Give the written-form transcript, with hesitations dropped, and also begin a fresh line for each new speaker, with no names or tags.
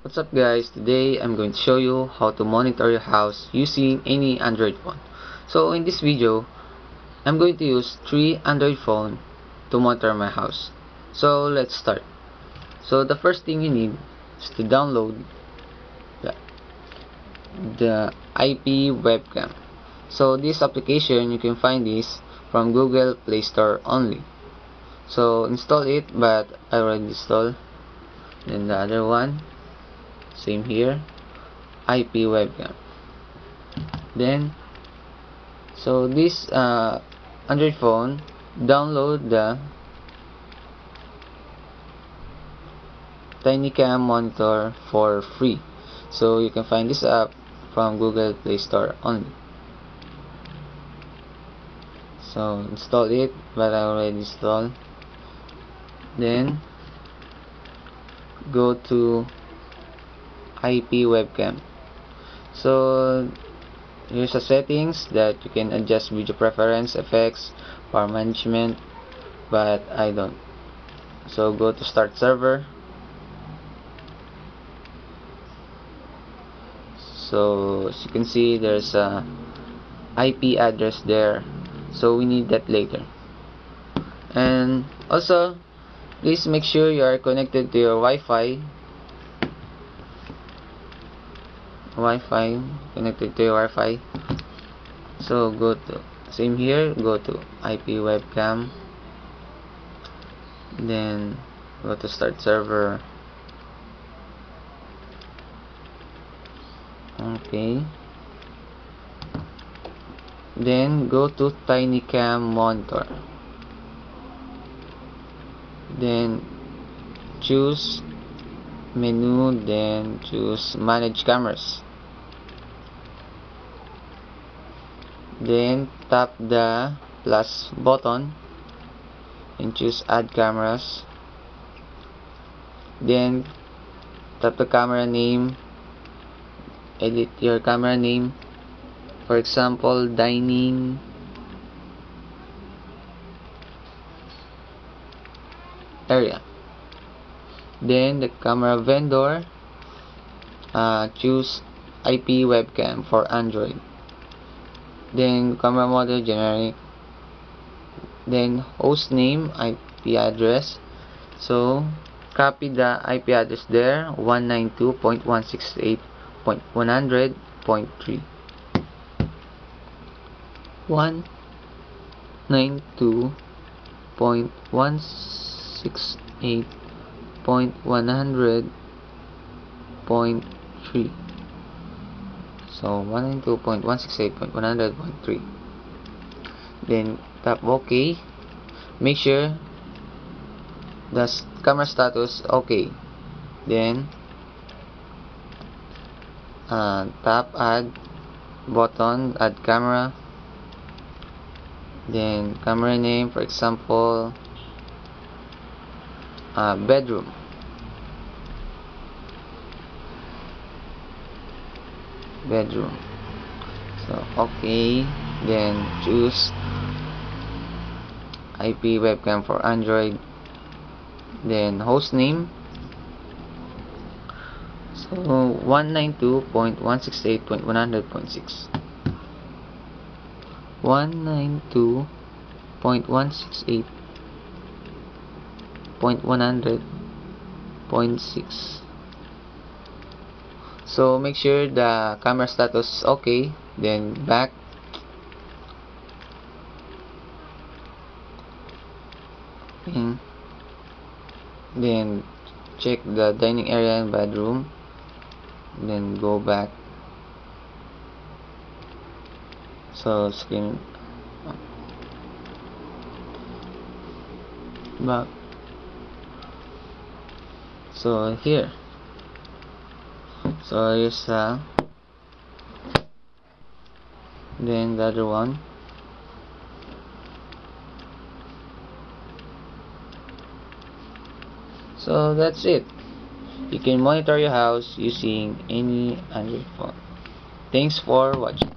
What's up guys, today I'm going to show you how to monitor your house using any Android phone. So in this video, I'm going to use 3 Android phone to monitor my house. So let's start. So the first thing you need is to download the IP webcam. So this application, you can find this from Google Play Store only. So install it, but I already installed. Then the other one, same here, IP webcam. Then so this Android phone, download the TinyCam monitor for free. So you can find this app from Google Play Store only. So install it, but I already installed. Then go to IP webcam. So here's the settings that you can adjust video preference, effects, power management, but I don't. So go to start server. So as you can see, there's a IP address there, so we need that later. And also, please make sure you are connected to your Wi-Fi. Connected to your Wi-Fi. So go to same here. Go to IP webcam. Then go to start server. Okay. Then go to TinyCam monitor. Then choose menu, then choose manage cameras. Then tap the plus button and choose add cameras. Then tap the camera name, edit your camera name, for example dining area. Then the camera vendor, choose IP webcam for Android. Then camera model generic. Then host name, IP address. So copy the IP address there, 192.168.100.3. 192.168.100.3. So 192.168.100.3. Then tap OK. Make sure the camera status OK. Then tap add button, add camera. Then camera name, for example bedroom. So okay, then choose IP webcam for Android. Then host name, so 192.168.100.6. 192.168.100.6. So make sure the camera status is okay. Then back. Then check the dining area and bedroom. Then go back. So screen back. So here. So here's then the other one. So that's it. You can monitor your house using any Android phone. Thanks for watching.